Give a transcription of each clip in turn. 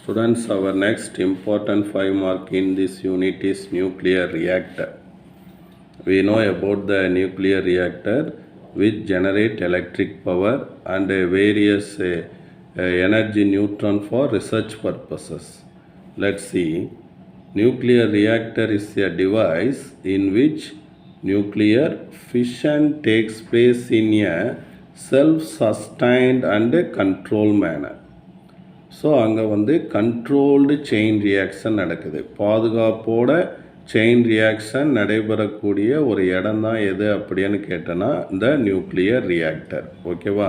Students, our next important 5 mark in this unit is nuclear reactor. We know about the nuclear reactor which generate electric power and various energy neutron for research purposes. Let's see. Nuclear reactor is a device in which nuclear fission takes place in a self-sustained and controlled manner. So அங்கே வந்து controlled chain reaction நடக்குது. பாதுகாப்போட chain reaction நடைபெறக்கூடிய ஒரு இடம் தான் எது அப்படின்னு கேட்டோன்னா இந்த நியூக்ளியர் ரியாக்டர். ஓகேவா?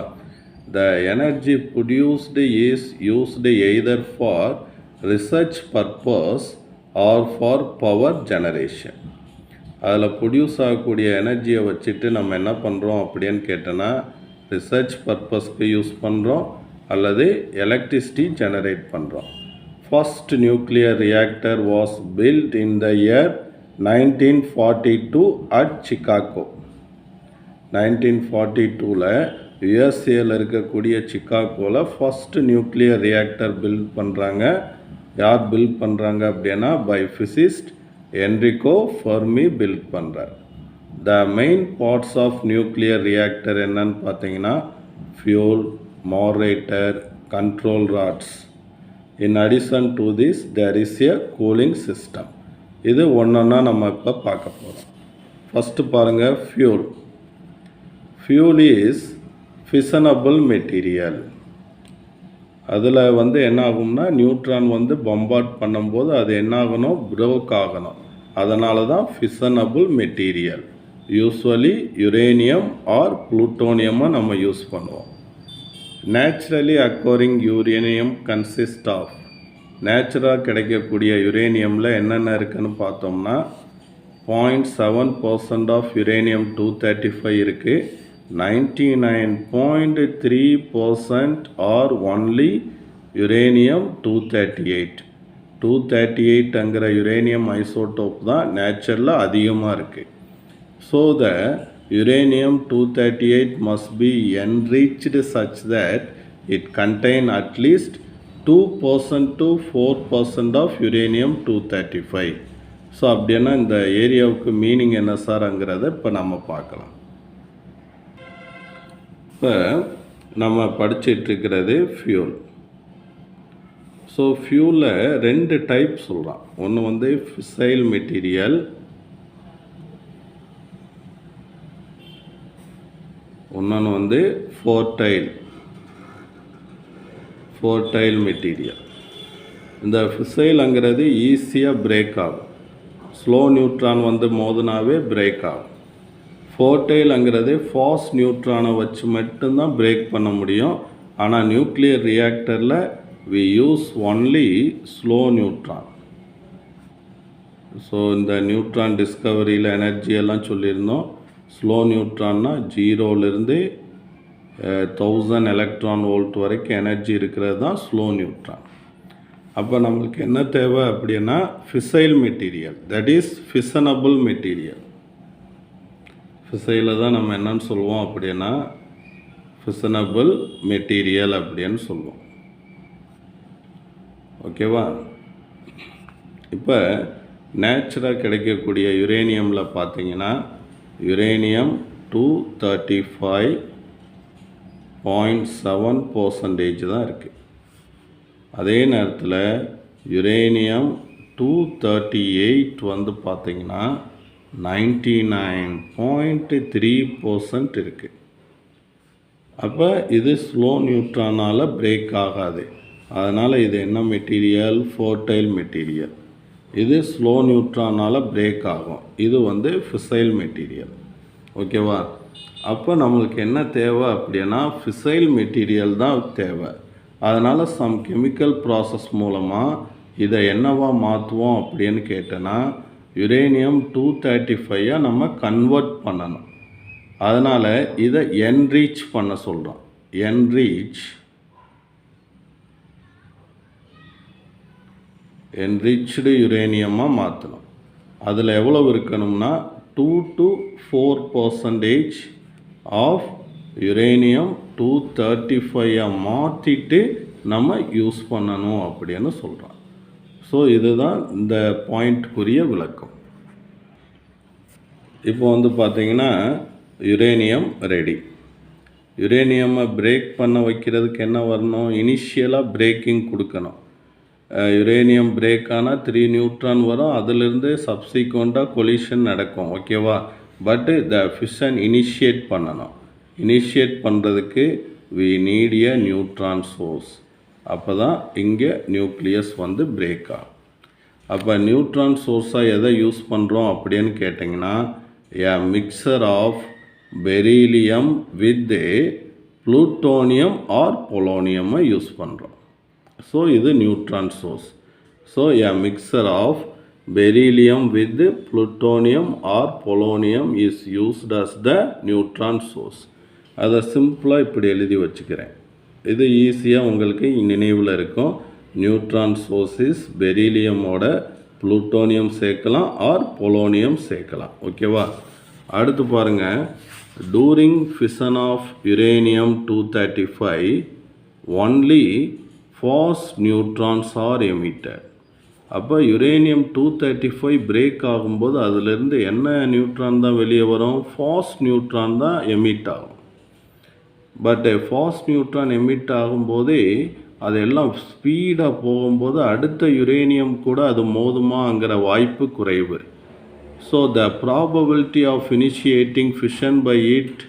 The energy produced is used either for research purpose or for power generation. அதில் ப்ரொடியூஸ் ஆகக்கூடிய எனர்ஜியை வச்சுட்டு நம்ம என்ன பண்ணுறோம் அப்படின்னு கேட்டோன்னா ரிசர்ச் பர்பஸ்க்கு யூஸ் பண்ணுறோம் அல்லது எலக்ட்ரிசிட்டி ஜெனரேட் பண்ணுறோம். First nuclear reactor was built in the year 1942 at Chicago. 1942ல் யுஎஸ்ஏயில் இருக்கக்கூடிய சிகாகோவில் ஃபஸ்ட்டு நியூக்ளியர் ரியாக்டர் பில்ட் பண்ணுறாங்க. யார் பில்ட் பண்ணுறாங்க அப்படின்னா by physicist Enrico Fermi built பண்ணுறார். The main parts of nuclear reactor என்னன்னு பார்த்தீங்கன்னா fuel, moderator, control rods. In addition to this, there is a cooling system. இது ஒன்றா நம்ம இப்போ பார்க்க போகிறோம். ஃபஸ்ட்டு பாருங்கள் fuel. Fuel is fissionable material. அதில் வந்து என்ன ஆகும்னா நியூட்ரான் வந்து பம்பார்ட் பண்ணும்போது அது என்ன ஆகணும், ப்ரோக் ஆகணும். அதனால தான் fissionable material. Usually uranium or புளூட்டோனியமாக நம்ம யூஸ் பண்ணுவோம். Naturally according uranium consist of. நேச்சுரலாக கிடைக்கக்கூடிய யுரேனியமில் என்னென்ன இருக்குதுன்னு பார்த்தோம்னா 0.7% ஆஃப் யுரேனியம் 235 இருக்குது. 99.3% ஆர் ஒன்லி யுரேனியம் 238. 238ங்கிற யுரேனியம் ஐசோடோப் தான் நேச்சுரலாக அதிகமாக இருக்குது. So the uranium 238 must be enriched such that it contain at least 2% to 4% of uranium 235. So அப்படின்னா இந்த ஏரியாவுக்கு மீனிங் என்ன சார்ங்கிறத இப்போ நம்ம பார்க்கலாம். இப்போ நம்ம படிச்சிட்ருக்கிறது ஃபியூல். ஸோ ஃபியூலில் 2 டைப் சொல்கிறான். ஒன்று வந்து ஃபிசைல் மெட்டீரியல், ஒன்று வந்து ஃபோர்டைல் மெட்டீரியல். இந்த ஃபிசைலுங்கிறது ஈஸியாக பிரேக் ஆகும். ஸ்லோ நியூட்ரான் வந்து மோதினாவே பிரேக் ஆகும். ஃபோர்டைலுங்கிறது ஃபாஸ்ட் நியூட்ரானை வச்சு மட்டும்தான் பிரேக் பண்ண முடியும். ஆனால் நியூக்ளியர் ரியாக்டரில் we use only slow neutron. So இந்த நியூட்ரான் டிஸ்கவரியில் எனர்ஜியெல்லாம் சொல்லியிருந்தோம். ஸ்லோ நியூட்ரான்னா 0லேருந்து 1000 எலக்ட்ரான் வோல்ட் வரைக்கும் எனர்ஜி இருக்கிறது தான் ஸ்லோ நியூட்ரான். அப்போ நம்மளுக்கு என்ன தேவை அப்படின்னா fissile material, that is fissionable material. ஃபிசைலில் தான் நம்ம என்னன்னு சொல்லுவோம் அப்படின்னா ஃபிஷனபிள் மெட்டீரியல் அப்படின்னு சொல்லுவோம். ஓகேவா? இப்போ நேச்சுரலாக கிடைக்கக்கூடிய யுரேனியமில் பார்த்தீங்கன்னா யுரேனியம் 235.7% தான் இருக்குது. அதே நேரத்தில் யுரேனியம் 238 வந்து பார்த்திங்கன்னா 99.3% இருக்குது. அப்போ இது ஸ்லோ நியூட்ரானால் பிரேக் ஆகாது. அதனால் இது என்ன மெட்டீரியல்? ஃபோர்டைல் மெட்டீரியல். இது ஸ்லோ நியூட்ரானால் பிரேக் ஆகும். இது வந்து ஃபிசைல் மெட்டீரியல். ஓகேவா? அப்போ நம்மளுக்கு என்ன தேவை அப்படின்னா ஃபிசைல் மெட்டீரியல் தான் தேவை. அதனால் சம் கெமிக்கல் ப்ராசஸ் மூலமாக இதை என்னவா மாற்றுவோம் அப்படின்னு கேட்டோன்னா யுரேனியம் 235 நம்ம கன்வெர்ட் பண்ணணும். அதனால் இதை என்ரீச் பண்ண சொல்கிறோம். என்ரிச்டு யுரேனியமாக மாற்றணும். அதில் எவ்வளவு இருக்கணும்னா 2 to 4% ஆஃப் யுரேனியம் 235 மாற்றிட்டு நம்ம யூஸ் பண்ணணும் அப்படின்னு சொல்கிறோம். ஸோ இதுதான் இந்த பாயிண்ட்க்குரிய விளக்கம். இப்போ வந்து பார்த்திங்கன்னா யுரேனியம் ரெடி. யுரேனியமை பிரேக் பண்ண வைக்கிறதுக்கு என்ன வரணும்? இனிஷியலாக பிரேக்கிங் கொடுக்கணும். யுரேனியம் பிரேக் ஆனால் 3 நியூட்ரான் வரும், அதிலிருந்து சப்சிக்வெண்ட்டாக கொலிஷன் நடக்கும். ஓகேவா? பட்டு த ஃபிஷன் இனிஷியேட் பண்ணணும். இனிஷியேட் பண்ணுறதுக்கு we need a neutron source. அப்போ தான் இங்கே நியூக்ளியஸ் வந்து பிரேக் ஆகும். அப்போ நியூட்ரான் சோர்ஸாக எதை யூஸ் பண்ணுறோம் அப்படின்னு கேட்டிங்கன்னா, a mixture of beryllium with a plutonium or polonium use பண்ணுறோம். ஸோ இது neutron source. So a mixture of beryllium with plutonium or polonium is used as the neutron source. அதை சிம்பிளாக இப்படி எழுதி வச்சுக்கிறேன். இது ஈஸியாக உங்களுக்கு நினைவில் இருக்கும். நியூட்ரான் சோர்ஸ் இஸ் பெரிலியமோட புளூட்டோனியம் சேர்க்கலாம் ஆர் பொலோனியம் சேர்க்கலாம். ஓகேவா? அடுத்து பாருங்கள், during fission of uranium 235 only fast neutrons are emitted. அப்போ யுரேனியம் 235 பிரேக் ஆகும்போது அதிலிருந்து என்ன நியூட்ரான் தான் வெளியே வரும்? ஃபாஸ் நியூட்ரான் தான் எமிட் ஆகும். பட் ஃபாஸ் நியூட்ரான் எமிட் ஆகும்போதே அதெல்லாம் ஸ்பீடாக போகும்போது அடுத்த யுரேனியம் கூட அது மோதுமாங்கிற வாய்ப்பு குறைவு. So the probability of initiating fission by it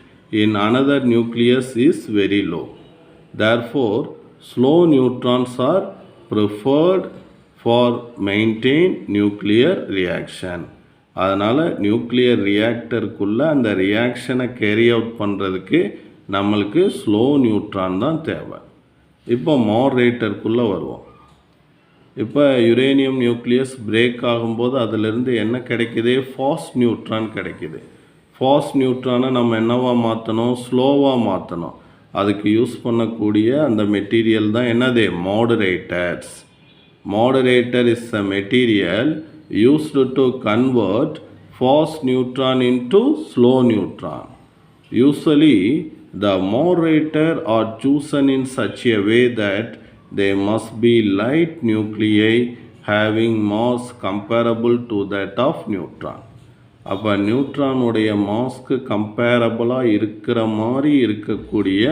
in another nucleus is very low. Therefore slow neutrons are preferred for maintain nuclear reaction. அதனால் நியூக்ளியர் ரியாக்டருக்குள்ளே அந்த ரியாக்ஷனை கேரி அவுட் பண்ணுறதுக்கு நம்மளுக்கு ஸ்லோ நியூட்ரான் தான் தேவை. இப்போ மாடரேட்டருக்குள்ளே வருவோம். இப்போ யுரேனியம் நியூக்ளியஸ் பிரேக் ஆகும்போது அதிலிருந்து என்ன கிடைக்குது? ஃபாஸ் நியூட்ரான் கிடைக்குது. ஃபாஸ் நியூட்ரானை நம்ம என்னவா மாற்றணும்? ஸ்லோவாக மாற்றணும். அதுக்கு யூஸ் பண்ணக்கூடிய அந்த மெட்டீரியல் தான் என்னது? Moderators. Moderator is a material used to convert fast neutron into slow neutron. Usually, the moderator are chosen in such a way that they must be light nuclei having mass comparable to that of neutron. அப்போ நியூட்ரானுடைய mask கம்பேரபிளாக இருக்கிற மாதிரி இருக்கக்கூடிய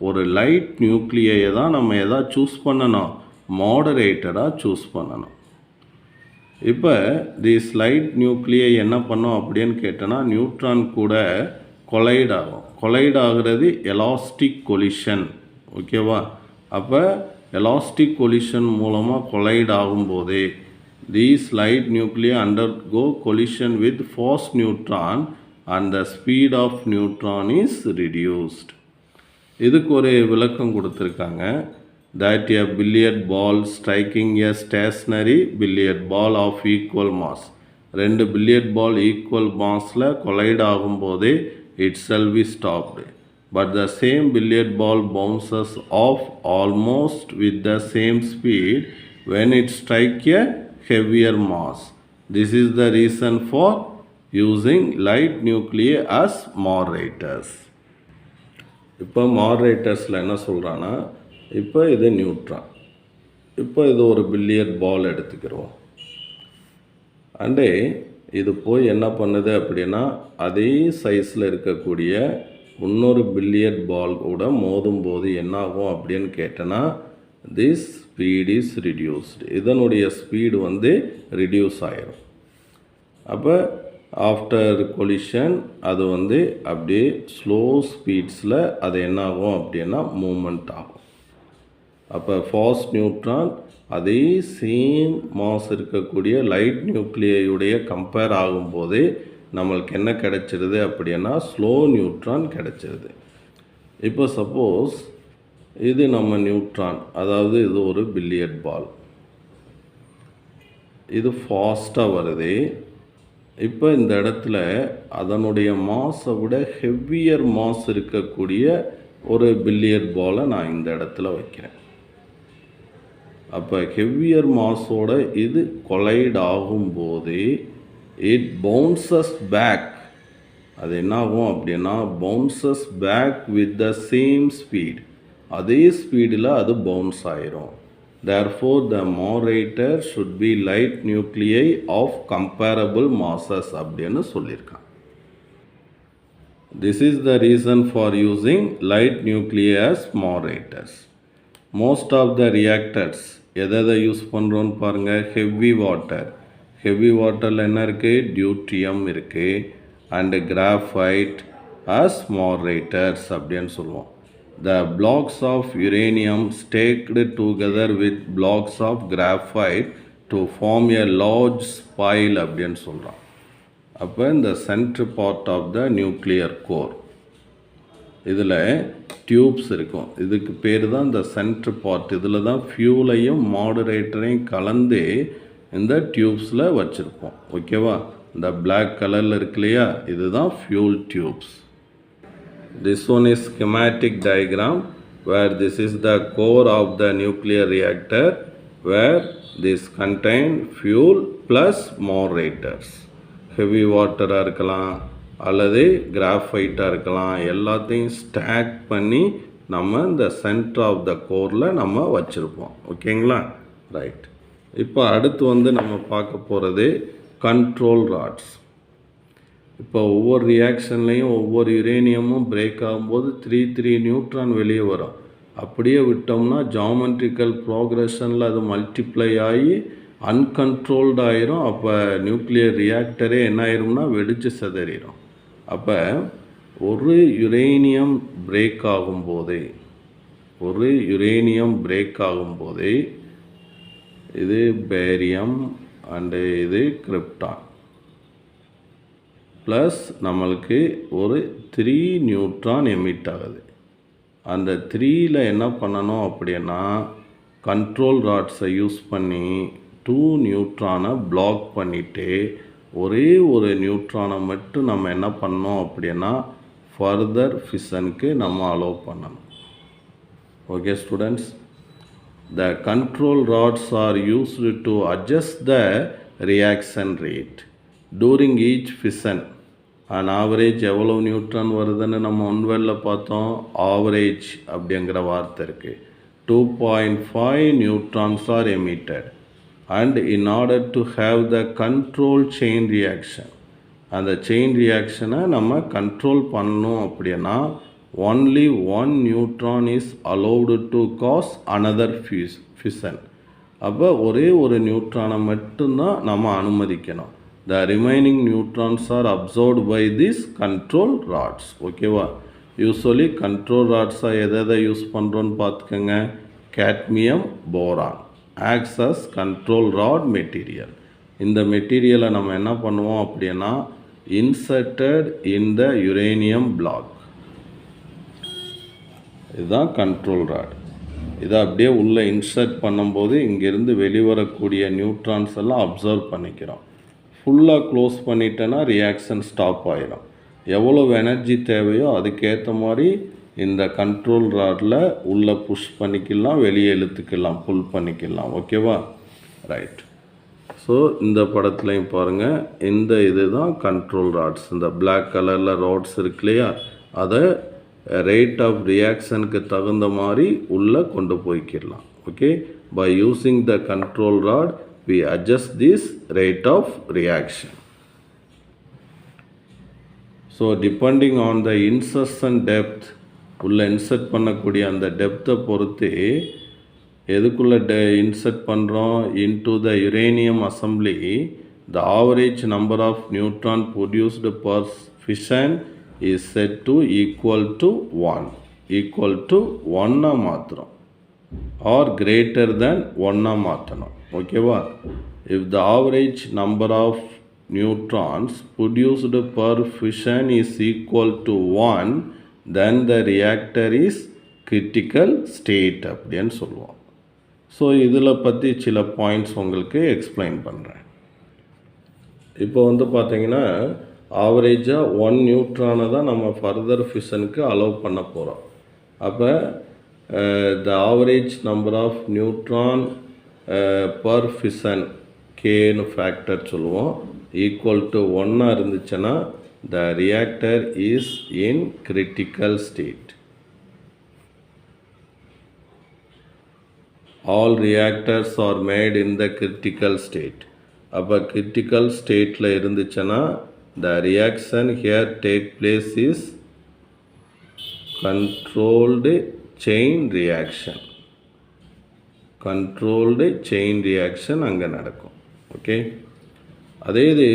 ஒரு light நியூக்ளியை தான் நம்ம எதாவது choose பண்ணணும்? மாடரேட்டராக choose பண்ணணும். இப்போ திஸ் லைட் நியூக்ளியை என்ன பண்ணோம் அப்படின்னு கேட்டோன்னா, நியூட்ரான் கூட கொலைட் ஆகும். கொலைட் ஆகிறது எலாஸ்டிக் கொலிஷன். ஓகேவா? அப்போ எலாஸ்டிக் கொலிஷன் மூலமாக collide ஆகும்போதே these light nuclei undergo collision with fast neutron and the speed of neutron is reduced. இதுக்கு ஒரு விளக்கம் கொடுத்துருக்காங்க. That a billiard ball striking a stationary billiard ball of equal mass. ரெண்டு billiard ball equal மாஸில் collide ஆகும்போதே itself is stopped. But the same billiard ball bounces off almost with the same speed when it strikes a heavier mass. This is the reason for using light nuclei as moderators. இப்போ மாடரேட்டர்ஸில் என்ன சொல்கிறான்னா, இப்போ இது neutron. இப்போ இது ஒரு billiard பால் எடுத்துக்கிறோம். அண்டே இது போய் என்ன பண்ணுது அப்படின்னா, அதே சைஸில் இருக்கக்கூடிய இன்னொரு பில்லியர்ட் பால் கூட மோதும் போது என்னாகும் அப்படின்னு கேட்டோன்னா, திஸ் ஸ்பீட் இஸ் ரிடியூஸ்டு. இதனுடைய ஸ்பீடு வந்து ரிடியூஸ் ஆகிரும். அப்போ ஆஃப்டர் கொலிஷன் அது வந்து அப்படியே ஸ்லோ ஸ்பீட்ஸில் அது என்னாகும் அப்படின்னா மூமெண்ட் ஆகும். அப்போ ஃபாஸ்ட் நியூட்ரான் அதே சேம் மாஸ் இருக்கக்கூடிய லைட் நியூக்ளியுடைய கம்பேர் ஆகும்போது நம்மளுக்கு என்ன கிடைச்சிருது அப்படின்னா ஸ்லோ நியூட்ரான் கிடைச்சிருது. இப்போ சப்போஸ் இது நம்ம நியூட்ரான், அதாவது இது ஒரு பில்லியர்ட் பால், இது ஃபாஸ்ட்டாக வருது. இப்போ இந்த இடத்துல அதனுடைய மாஸை விட ஹெவியர் மாஸ் இருக்கக்கூடிய ஒரு பில்லியர்ட் பாலை நான் இந்த இடத்துல வைக்கிறேன். அப்போ ஹெவியர் மாஸோட இது கொலைட் ஆகும்போது இட் பவுன்சஸ் பேக். அது என்னாகும் அப்படின்னா bounces back with the same speed. அதே ஸ்பீடில் அது பவுன்ஸ் ஆயிரும். Therefore the moderator should be light nuclei of comparable masses அப்படின்னு சொல்லியிருக்காங்க. This is the reason for using light nuclei as moderators. Most of the reactors எதை use பண்ணுறோன்னு பாருங்கள். Heavy வாட்டரில் என்ன இருக்குது? டியூட்ரியம் இருக்குது அண்டு கிராஃபைட் as moderators அப்படின்னு சொல்லுவோம். The blocks of uranium stacked together with blocks of graphite to form a large spile அப்படின்னு சொல்கிறோம். அப்போ இந்த centre part of the nuclear core இதில் டியூப்ஸ் இருக்கும். இதுக்கு பேர் தான் இந்த சென்ட்ரு பார்ட். இதில் தான் ஃபியூலையும் மாடரேட்டரையும் கலந்து இந்த டியூப்ஸில் வச்சுருப்போம். ஓகேவா? இந்த பிளாக் கலரில் இருக்கு இல்லையா, இதுதான் fuel tubes. This one is schematic diagram where this is the core of the nuclear reactor where this contain fuel plus moderators. Heavy water இருக்கலாம் அல்லது கிராஃபைட்டாக இருக்கலாம். எல்லாத்தையும் ஸ்டாக் பண்ணி நம்ம இந்த சென்டர் ஆஃப் த கோரில் நம்ம வச்சுருப்போம். ஓகேங்களா? ரைட். இப்போ அடுத்து நம்ம பார்க்க போகிறது கண்ட்ரோல் ராட்ஸ். இப்போ ஒவ்வொரு ரியாக்ஷன்லேயும் ஒவ்வொரு யுரேனியமும் பிரேக் ஆகும்போது 3 நியூட்ரான் வெளியே வரும். அப்படியே விட்டோம்னா ஜாமெட்ரிக்கல் ப்ரோக்ரஷனில் அது மல்டிப்ளை ஆகி அன்கண்ட்ரோல்டு ஆயிரும். அப்போ நியூக்ளியர் ரியாக்டரே என்ன ஆயிரும்னா வெடித்து சிதறிடும். அப்போ ஒரு யுரேனியம் பிரேக் ஆகும்போதே இது பேரியம் அண்டு இது கிரிப்டான் ப்ளஸ் நம்மளுக்கு ஒரு 3 நியூட்ரான் எமிட் ஆகுது. அந்த 3ல் என்ன பண்ணணும் அப்படின்னா கண்ட்ரோல் ராட்ஸை யூஸ் பண்ணி 2 நியூட்ரானை பிளாக் பண்ணிவிட்டு ஒரே ஒரு நியூட்ரானை மட்டும் நம்ம என்ன பண்ணோம் அப்படின்னா ஃபர்தர் ஃபிஷனுக்கு நம்ம அலோவ் பண்ணணும். Okay students, the control rods are used to adjust the reaction rate during each fission. And average எவ்வளோ நியூட்ரான் வருதுன்னு நம்ம ஒன்வெல்லில் பார்த்தோம். ஆவரேஜ் அப்படிங்கிற வார்த்தை இருக்குது. 2.5 neutrons are emitted. And in order to have the control chain reaction, அந்த chain ரியாக்ஷனை நம்ம கண்ட்ரோல் பண்ணணும் அப்படின்னா only 1 neutron is allowed to cause another fission. அப்போ ஒரே ஒரு நியூட்ரானை மட்டும்தான் நம்ம அனுமதிக்கணும். The remaining neutrons are absorbed by these control rods. ஓகேவா? யூஸ்வலி கண்ட்ரோல் ராட்ஸாக எதை யூஸ் பண்ணுறோன்னு பார்த்துக்கோங்க. cadmium boron acts as control rod material. இந்த மெட்டீரியலை நம்ம என்ன பண்ணுவோம் அப்படின்னா inserted in the uranium block. இதுதான் கண்ட்ரோல் ராட். இதை அப்படியே உள்ளே இன்சர்ட் பண்ணும்போது இங்கேருந்து வெளிவரக்கூடிய நியூட்ரான்ஸ் எல்லாம் அப்சர்வ் பண்ணிக்கிறோம். ஃபுல்லாக க்ளோஸ் பண்ணிட்டேன்னா ரியாக்ஷன் ஸ்டாப் ஆகிடும். எவ்வளோ எனர்ஜி தேவையோ அதுக்கேற்ற மாதிரி இந்த கண்ட்ரோல் ராடில் உள்ளே புஷ் பண்ணிக்கலாம், வெளியே இழுத்துக்கலாம், புல் பண்ணிக்கலாம். ஓகேவா? ரைட். ஸோ இந்த படத்துலையும் பாருங்கள், இந்த இது தான் கண்ட்ரோல் ராட்ஸ். இந்த பிளாக் கலரில் ராட்ஸ் இருக்கு இல்லையா, அதை ரேட் ஆஃப் ரியாக்ஷனுக்கு தகுந்த மாதிரி உள்ளே கொண்டு போய்க்கிடலாம். Okay, by using the control rod we adjust this rate of reaction. So depending on the insertion depth, உள்ள இன்சர்ட் பண்ணக்கூடிய அந்த டெப்த்தை பொறுத்து எதுக்குள்ளே இன்சர்ட் பண்ணுறோம் into the uranium assembly, the average number of neutron produced per fission is set to equal to 1 மாத்திரம் or greater than 1 மாற்றணும். ஓகேவா? If the average number of neutrons produced per fission is equal to 1, then the reactor is critical state அப்படின்னு சொல்லுவோம். So இதில் பற்றி சில points உங்களுக்கு explain பண்ணுறேன். இப்போ பார்த்தீங்கன்னா ஆவரேஜாக 1 நியூட்ரானை தான் நம்ம ஃபர்தர் ஃபிஷனுக்கு அலோவ் பண்ண போகிறோம். அப்போ the average number of neutron per fission கேன்னு ஃபேக்டர் சொல்லுவோம், ஈக்குவல் டு 1 இருந்துச்சுன்னா the reactor is in critical state. all reactors are made in the critical state. அப்போ critical stateல இருந்துச்சுன்னா the reaction here take place is controlled chain reaction. controlled chain reaction அங்கே நடக்கும். Okay, அதே இது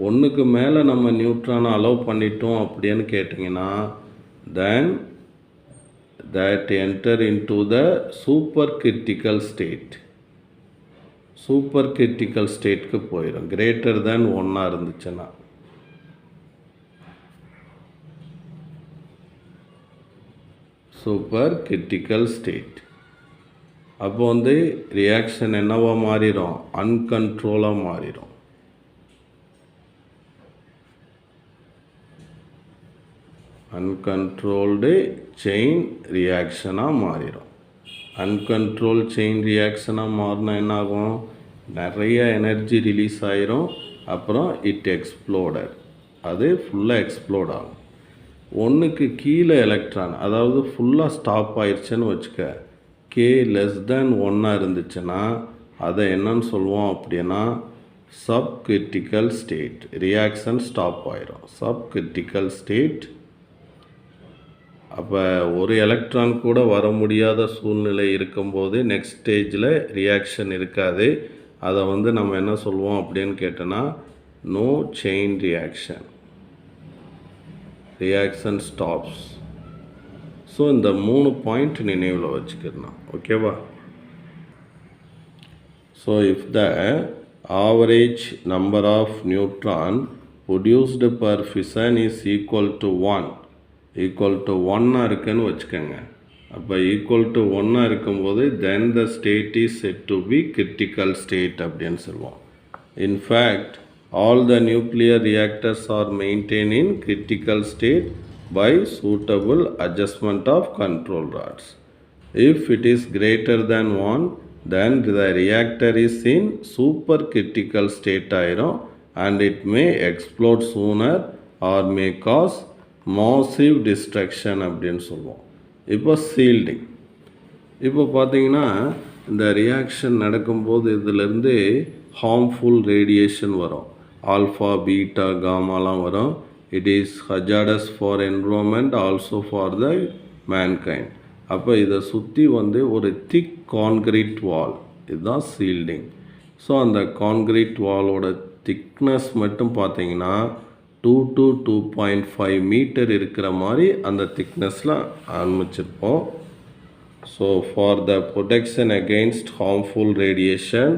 ஒன்றுக்கு மேலே நம்ம நியூட்ரானை அலோவ் பண்ணிட்டோம் அப்படின்னு கேட்டிங்கன்னா then that enter into the supercritical state. supercritical stateக்கு போயிடும் greater than 1 இருந்துச்சுன்னா. supercritical state அப்போ வந்து ரியாக்ஷன் என்னவா மாறிடும், அன்கண்ட்ரோலாக மாறிடும். அன்கண்ட்ரோல்டு செயின் ரியாக்ஷனாக மாறிடும். அன்கண்ட்ரோல் செயின் ரியாக்ஷனாக மாறினா என்னாகும், நிறைய எனர்ஜி ரிலீஸ் ஆயிரும். அப்புறம் இட் எக்ஸ்ப்ளோடட், அது ஃபுல்லாக எக்ஸ்ப்ளோட் ஆகும். ஒன்றுக்கு கீழே எலக்ட்ரான், அதாவது ஃபுல்லாக ஸ்டாப் ஆயிடுச்சுன்னு வச்சுக்க, கே லெஸ் தேன் 1 இருந்துச்சுன்னா அதை என்னன்னு சொல்லுவோம் அப்படின்னா சப்கிரிட்டிக்கல் ஸ்டேட். ரியாக்ஷன் ஸ்டாப் ஆயிரும், சப்கிரிட்டிக்கல் ஸ்டேட். அப்போ ஒரு எலக்ட்ரான் கூட வர முடியாத சூழ்நிலை இருக்கும்போது நெக்ஸ்ட் ஸ்டேஜில் ரியாக்ஷன் இருக்காது. அதை வந்து நம்ம என்ன சொல்லுவோம் அப்படின்னு கேட்டோன்னா no chain reaction, reaction stops. So இந்த 3 பாயிண்ட் நினைவில் வச்சுக்கிறணும். ஓகேவா? So if the average number of neutron produced per fission is equal to 1 இருக்குன்னு வச்சுக்கோங்க. அப்போ ஈக்குவல் டு 1 இருக்கும்போது then the state is set to be critical state அப்படின்னு சொல்லுவோம். In fact all the nuclear reactors are maintain in critical state by suitable adjustment of control rods. If it is greater than 1, then the reactor is in supercritical state ஆயிரும் and it may explode sooner or may cause massive destruction அப்படின்னு சொல்லுவோம். இப்போ shielding, இப்போ பார்த்தீங்கன்னா இந்த reaction நடக்கும்போது இதிலேருந்து harmful radiation வரும், ஆல்ஃபா பீட்டா காமாலாம் வரும். It is hazardous for environment also for the mankind. அப்போ இதை சுற்றி வந்து ஒரு திக் கான்கிரீட் வால், இதுதான் சீல்டிங். ஸோ அந்த கான்கிரீட் வாலோட திக்னஸ் மட்டும் பார்த்தீங்கன்னா 2 to 2.5 மீட்டர் இருக்கிற மாதிரி அந்த திக்னஸில் ஆரம்பிச்சிருப்போம். So for the protection against harmful radiation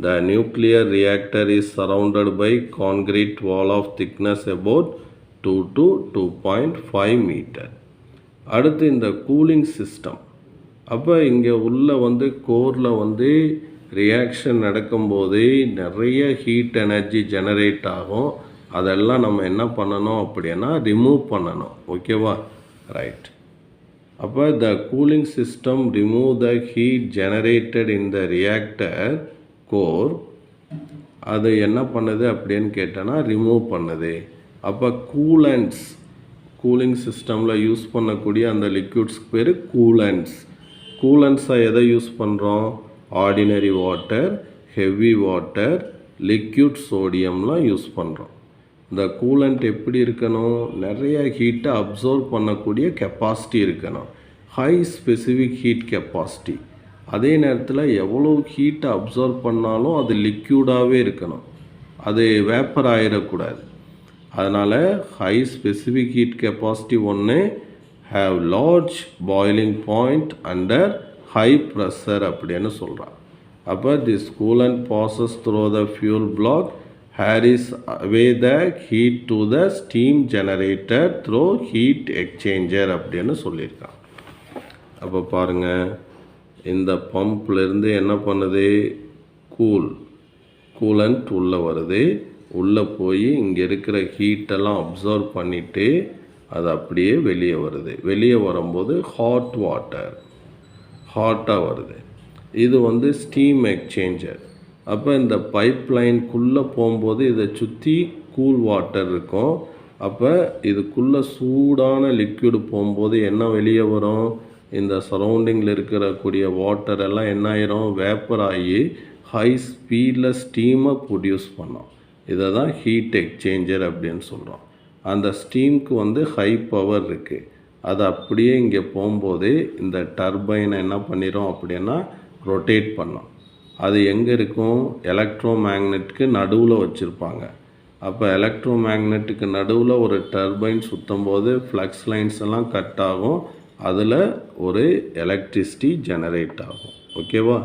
the nuclear reactor is surrounded by concrete wall of thickness about 2 to 2.5 metre. அடுத்து இந்த கூலிங் சிஸ்டம். அப்போ இங்கே உள்ள வந்து கோரில் வந்து ரியாக்ஷன் நடக்கும்போது நிறைய ஹீட் எனர்ஜி ஜெனரேட் ஆகும். அதெல்லாம் நம்ம என்ன பண்ணணும் அப்படின்னா ரிமூவ் பண்ணணும். ஓகேவா? ரைட். அப்போ the cooling system remove the heat generated in the reactor core. அது என்ன பண்ணுது அப்படின்னு கேட்டோன்னா ரிமூவ் பண்ணுது. அப்போ கூலண்ட்ஸ், கூலிங் சிஸ்டமில் யூஸ் பண்ணக்கூடிய அந்த லிக்விட்ஸ்க்கு பேர் கூலண்ட்ஸ். கூலண்ட்ஸாக எதை யூஸ் பண்ணுறோம், ordinary water, heavy water, liquid சோடியம்லாம் யூஸ் பண்ணுறோம். இந்த கூலண்ட் எப்படி இருக்கணும், நிறைய ஹீட்டை அப்சர்வ் பண்ணக்கூடிய கெப்பாசிட்டி இருக்கணும், ஹை ஸ்பெசிஃபிக் ஹீட் கெப்பாசிட்டி. அதே நேரத்தில் எவ்வளோ ஹீட்டை அப்சர்வ் பண்ணாலும் அது லிக்யூடாகவே இருக்கணும், அது வேப்பர் ஆகிடக்கூடாது. அதனால் ஹை ஸ்பெசிஃபிக் ஹீட் கெப்பாசிட்டி ஒன்று, have large boiling point under high pressure அப்படின்னு சொல்கிறான். அப்போ this coolant passes through the fuel block, carries away the heat to the steam generator through heat exchanger அப்படின்னு சொல்லியிருக்கான். அப்போ பாருங்கள், இந்த பம்ப்லேருந்து என்ன பண்ணுது, கூலண்ட் உள்ளே வருது. உள்ளே போய் இங்கே இருக்கிற ஹீட்டெல்லாம் அப்சர்வ் பண்ணிவிட்டு அது அப்படியே வெளியே வருது. வெளியே வரும்போது ஹாட் வாட்டர் ஹாட்டாக வருது. இது வந்து ஸ்டீம் எக்ஸ்சேஞ்சர். அப்போ இந்த பைப் லைனுக்குள்ளே போகும்போது இதை சுற்றி கூல் வாட்டர் இருக்கும். அப்போ இதுக்குள்ளே சூடான லிக்விடு போகும்போது என்ன வெளியே வரும், இந்த சரௌண்டிங்கில் இருக்கக்கூடிய வாட்டர் எல்லாம் என்ன ஆயிரும், வேப்பர் ஆகி ஹை ஸ்பீடில் ஸ்டீமை ப்ரொடியூஸ் பண்ணோம். இதை தான் ஹீட் எக்ஸ்சேஞ்சர் அப்படின்னு சொல்கிறோம். அந்த ஸ்டீமுக்கு வந்து ஹை பவர் இருக்குது. அது அப்படியே இங்கே போகும்போதே இந்த டர்பைனை என்ன பண்ணிடும் அப்படின்னா ரொட்டேட் பண்ணோம். அது எங்கே இருக்கும், எலக்ட்ரோ மேக்னெட்டுக்கு நடுவில் வச்சுருப்பாங்க. அப்போ எலக்ட்ரோ மேக்னெட்டுக்கு நடுவில் ஒரு டர்பைன் சுற்றும் போது ஃப்ளக்ஸ் லைன்ஸ் எல்லாம் கட் ஆகும். அதில் ஒரு எலக்ட்ரிசிட்டி ஜெனரேட் ஆகும். ஓகேவா?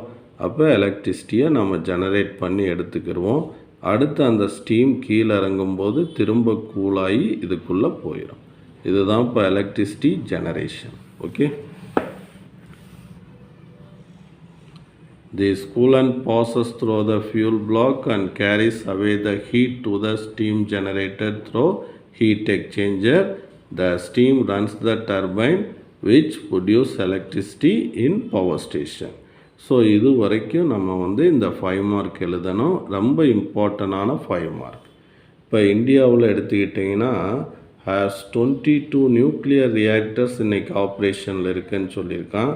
அப்போ எலக்ட்ரிசிட்டியை நம்ம ஜெனரேட் பண்ணி எடுத்துக்கிடுவோம். அடுத்து அந்த ஸ்டீம் கீழே இறங்கும்போது திரும்ப கூலாகி இதுக்குள்ளே போயிடும். இதுதான் இப்போ electricity generation. Okay, this coolant passes through the fuel block and carries away the heat to the steam generated through heat exchanger. The steam runs the turbine which produce electricity in power station. So இது வரைக்கும் நம்ம வந்து இந்த 5 mark எழுதணும். ரொம்ப இம்பார்ட்டண்டான 5 mark. இப்போ இந்தியாவில் எடுத்துக்கிட்டிங்கன்னா ஹேஸ் 22 நியூக்ளியர் ரியாக்டர்ஸ் இன்றைக்கி ஆப்ரேஷனில் இருக்குதுன்னு சொல்லியிருக்கான்.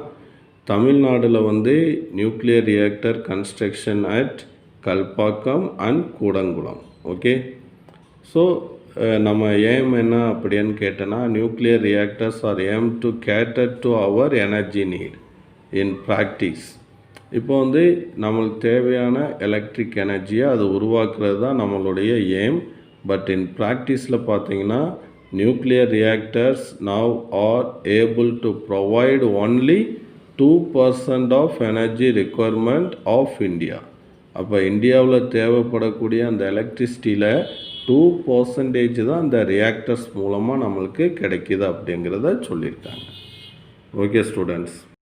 தமிழ்நாட்டில் வந்து nuclear reactor construction at Kalpakkam and Kudankulam. Okay, so நம்ம ஏம் என்ன அப்படின்னு கேட்டோன்னா, nuclear reactors are aim to cater to our energy need in practice. இப்போ வந்து நம்மளுக்கு தேவையான எலக்ட்ரிக் எனர்ஜியை அது உருவாக்குறது தான் நம்மளுடைய ஏம். பட் இன் ப்ராக்டிஸில் பார்த்தீங்கன்னா nuclear reactors now are able to provide only 2% of energy requirement of India. அப்போ இந்தியாவில் தேவைப்படக்கூடிய அந்த எலக்ட்ரிசிட்டியில் 2% தான் அந்த ரியாக்டர்ஸ் மூலமாக நம்மளுக்கு கிடைக்கிது அப்படிங்கிறத சொல்லியிருக்காங்க. Okay students.